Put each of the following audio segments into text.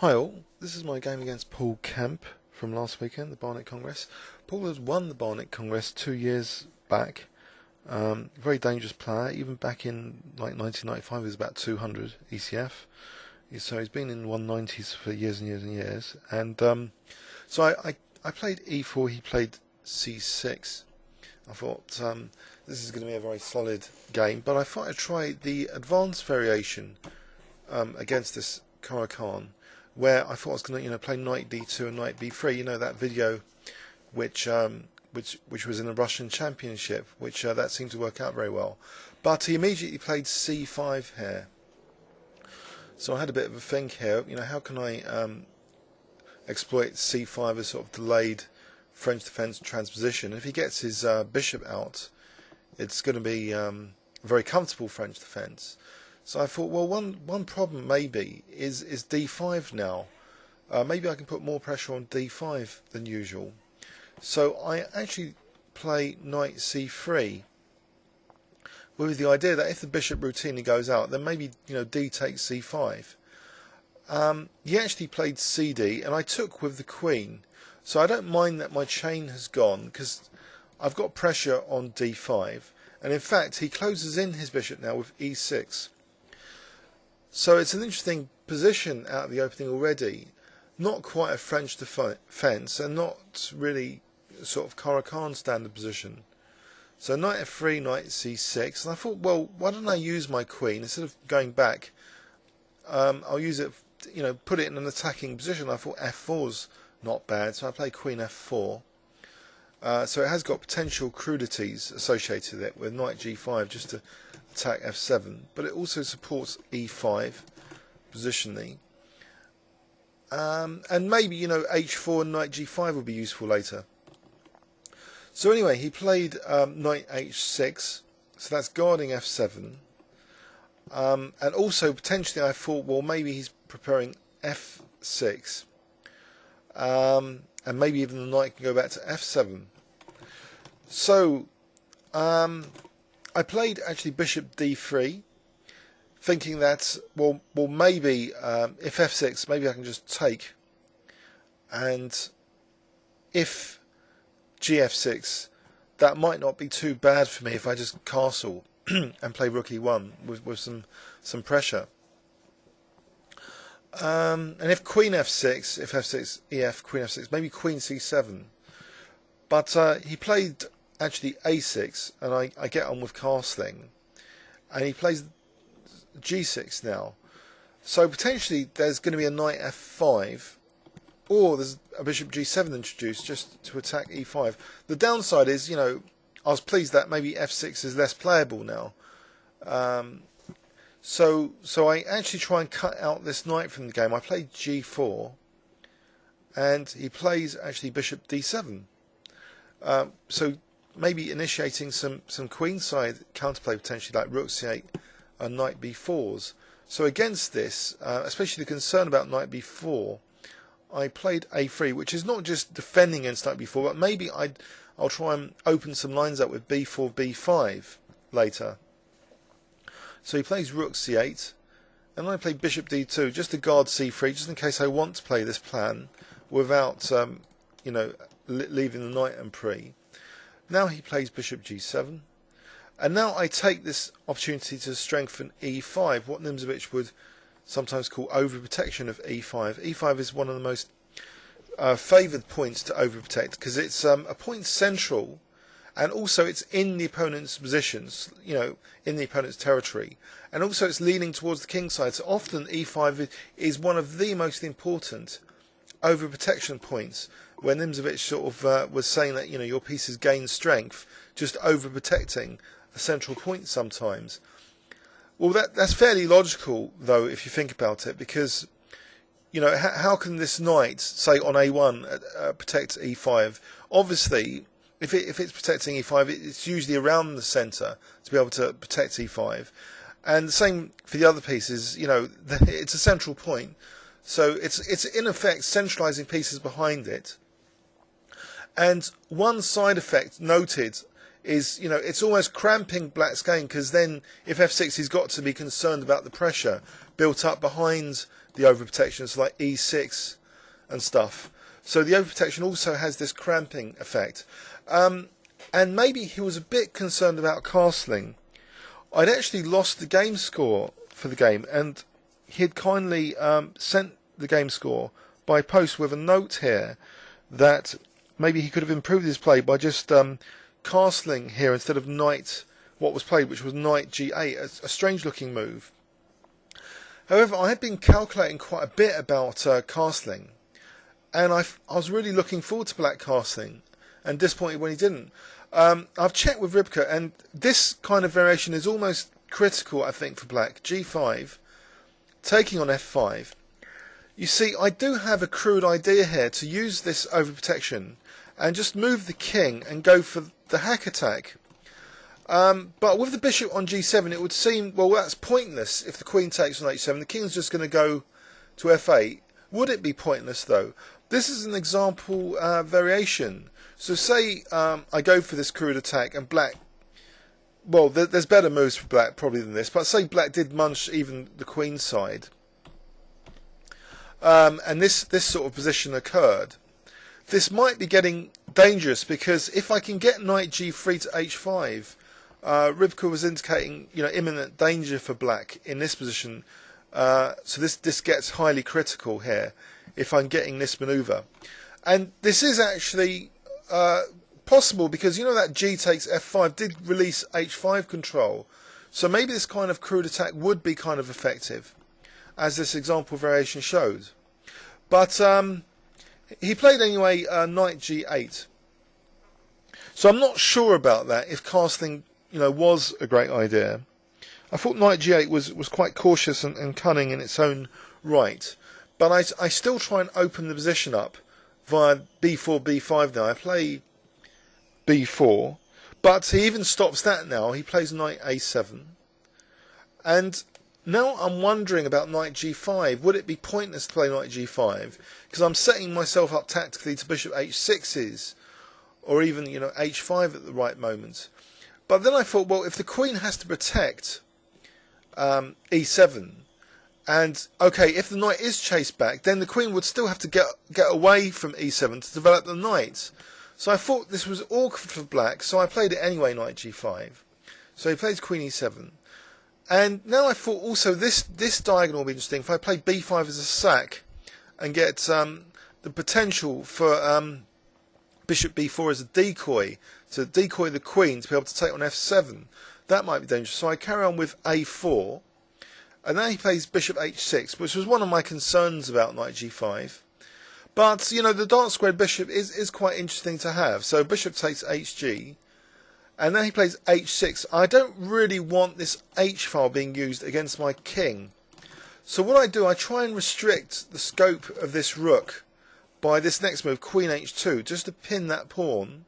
Hi all, this is my game against P.Kemp from last weekend, the Barnet Congress. Paul has won the Barnet Congress 2 years back. Very dangerous player, even back in like 1995 he was about 200 ECF. So he's been in 190s for years and years and years. And so I played E4, he played C6. I thought this is going to be a very solid game, but I thought I'd try the advanced variation against this Kh1, where I thought I was going to play knight d2 and knight b3. You know that video which was in the Russian Championship, which that seemed to work out very well. But he immediately played c5 here. So I had a bit of a think here. How can I exploit c5 as sort of delayed French defence transposition? If he gets his bishop out, it's going to be a very comfortable French defence. So I thought, well, one problem maybe is d5 now. Maybe I can put more pressure on d5 than usual. So I actually play knight c3 with the idea that if the bishop routinely goes out, then maybe d takes c5. He actually played cd, and I took with the queen. So I don't mind that my chain has gone because I've got pressure on d5, and in fact he closes in his bishop now with e6. So it's an interesting position out of the opening already. Not quite a French defence, and not really sort of Kh1 standard position. So knight f3, knight c6, and I thought, well, why don't I use my queen instead of going back? I'll use it, put it in an attacking position. I thought f4's not bad, so I play queen f4. So it has got potential crudities associated with it, with knight g5 just to attack f7, but it also supports e5 positionally. And maybe, h4 and knight g5 will be useful later. So anyway, he played knight h6, so that's guarding f7. And also, potentially, I thought, well, maybe he's preparing f6. And maybe even the knight can go back to f7. So, I played actually bishop d3, thinking that, well, maybe if f6, maybe I can just take, and if gf6, that might not be too bad for me if I just castle and play rook e1 with some pressure. And if queen f6, if f6, ef, queen f6, maybe queen c7. But he played actually a6, and I get on with castling, and he plays g6 now. So potentially there's going to be a knight f5, or there's a bishop g7 introduced just to attack e5. The downside is, I was pleased that maybe f6 is less playable now. So I actually try and cut out this knight from the game. I played g4, and he plays actually bishop d7. So maybe initiating some queenside counterplay potentially, like rook c8 and knight b4s. So against this, especially the concern about knight b4, I played a3, which is not just defending against knight b4, but maybe I'll try and open some lines up with b4, b5 later. So he plays rook c8, and I play bishop d2 just to guard c3, just in case I want to play this plan without, leaving the knight en prise. Now he plays bishop g7, and now I take this opportunity to strengthen e5, what Nc6 would sometimes call overprotection of e5. e5 is one of the most favoured points to overprotect because it's a point central, and also it's in the opponent's positions, in the opponent's territory, and also it's leaning towards the king side. So often e5 is one of the most important overprotection points, where Nc6 sort of was saying that your pieces gain strength just overprotecting a central point sometimes. Well, that's fairly logical though if you think about it, because how can this knight, say on a1, protect e5? Obviously, if it's protecting e5, it's usually around the centre to be able to protect e5, and the same for the other pieces. It's a central point, so it's in effect centralising pieces behind it. And one side effect noted is, you know, it's almost cramping black's game, because then if f6, he's got to be concerned about the pressure built up behind the overprotections like e6 and stuff. So the overprotection also has this cramping effect. And maybe he was a bit concerned about castling. I'd actually lost the game score for the game, and he had kindly sent the game score by post with a note here that maybe he could have improved his play by just castling here instead of knight, what was played, which was knight g8, a strange looking move. However, I had been calculating quite a bit about castling, and I was really looking forward to black castling, and disappointed when he didn't. I've checked with Rybka, and this kind of variation is almost critical, I think, for black. g5, taking on f5. You see, I do have a crude idea here to use this overprotection and just move the king and go for the hack attack. But with the bishop on g7, it would seem, well, that's pointless if the queen takes on h7. The king's just going to go to f8. Would it be pointless, though? This is an example variation. So say I go for this crude attack and black, well, there's better moves for black probably than this, but say black did munch even the queen side. And this sort of position occurred. This might be getting dangerous, because if I can get knight g3 to h5, Rybka was indicating, you know, imminent danger for black in this position. So this gets highly critical here if I'm getting this manoeuvre. And this is actually possible, because you know that g takes f5 did release h5 control. So maybe this kind of crude attack would be kind of effective, as this example variation shows. But he played anyway knight g8. So I'm not sure about that, if castling, you know, was a great idea. I thought knight g8 was quite cautious and cunning in its own right. But I still try and open the position up via b4, b5 now. I play b4, but he even stops that now. He plays knight a7. And now I'm wondering about knight g5. Would it be pointless to play knight g5? Because I'm setting myself up tactically to bishop h6s, or even, you know, h5 at the right moment. But then I thought, well, if the queen has to protect e7, and okay, if the knight is chased back, then the queen would still have to get away from e7 to develop the knight. So I thought this was awkward for black, so I played it anyway, knight g5. So he plays queen e7. And now I thought also this diagonal will be interesting. If I play b5 as a sack and get the potential for bishop b4 as a decoy, to decoy the queen to be able to take on f7, that might be dangerous. So I carry on with a4, and then he plays bishop h6, which was one of my concerns about knight g5. But, you know, the dark squared bishop is quite interesting to have. So bishop takes hg, and then he plays h6. I don't really want this h-file being used against my king. So what I do, I try and restrict the scope of this rook by this next move, queen h2, just to pin that pawn.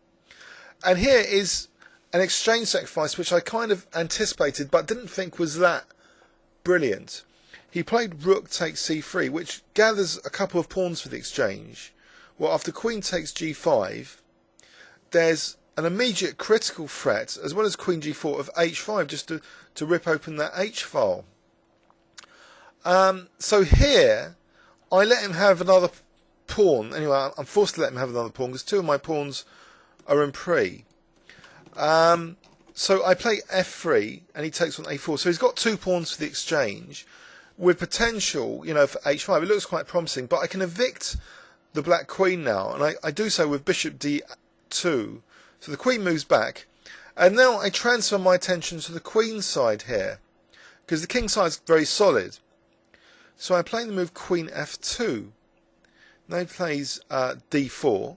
And here is an exchange sacrifice, which I kind of anticipated, but didn't think was that brilliant. He played rook takes c3, which gathers a couple of pawns for the exchange. Well, after queen takes g5, there's an immediate critical threat, as well as queen g4, of h5, just to rip open that h-file. So here, I let him have another pawn. Anyway, I'm forced to let him have another pawn, because two of my pawns are in pre. So I play f3, and he takes on a4. So he's got two pawns for the exchange, with potential, you know, for h5. It looks quite promising, but I can evict the black queen now, and I do so with bishop d2. So the queen moves back, and now I transfer my attention to the queen side here, because the king side is very solid. So I play the move queen f2. Now he plays d4,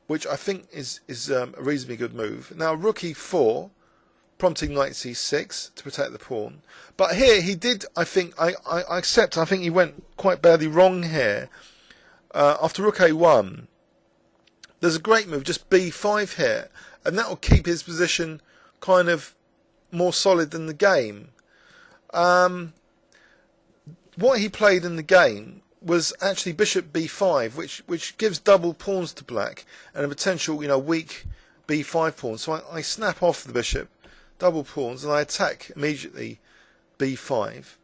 which I think is a reasonably good move. Now rook e4, prompting knight c6 to protect the pawn. But here he did, I think, I accept, I think he went quite badly wrong here. After rook a1, there's a great move, just b5 here, and that will keep his position kind of more solid than the game. What he played in the game was actually bishop b5, which gives double pawns to black and a potential, you know, weak b5 pawn. So I snap off the bishop, double pawns, and I attack immediately b5.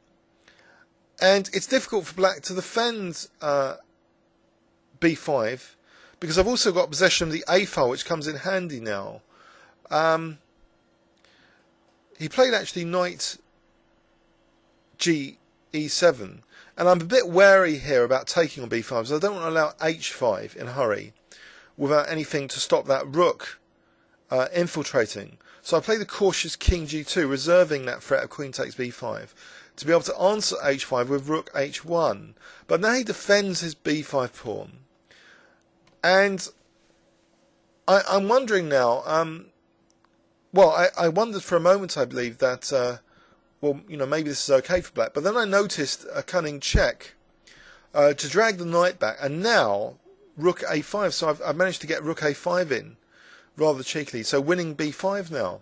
And it's difficult for black to defend b5 because I've also got possession of the a file, which comes in handy now. He played actually knight Ge7, and I'm a bit wary here about taking on b5, so I don't want to allow h5 in a hurry without anything to stop that rook infiltrating. So I play the cautious king g2, reserving that threat of queen takes b5 to be able to answer h5 with rook h1. But now he defends his b5 pawn, and I'm wondering now. I wondered for a moment, I believe, that maybe this is okay for black. But then I noticed a cunning check to drag the knight back, and now rook a5. So I've managed to get rook a5 in rather cheekily. So winning b5 now.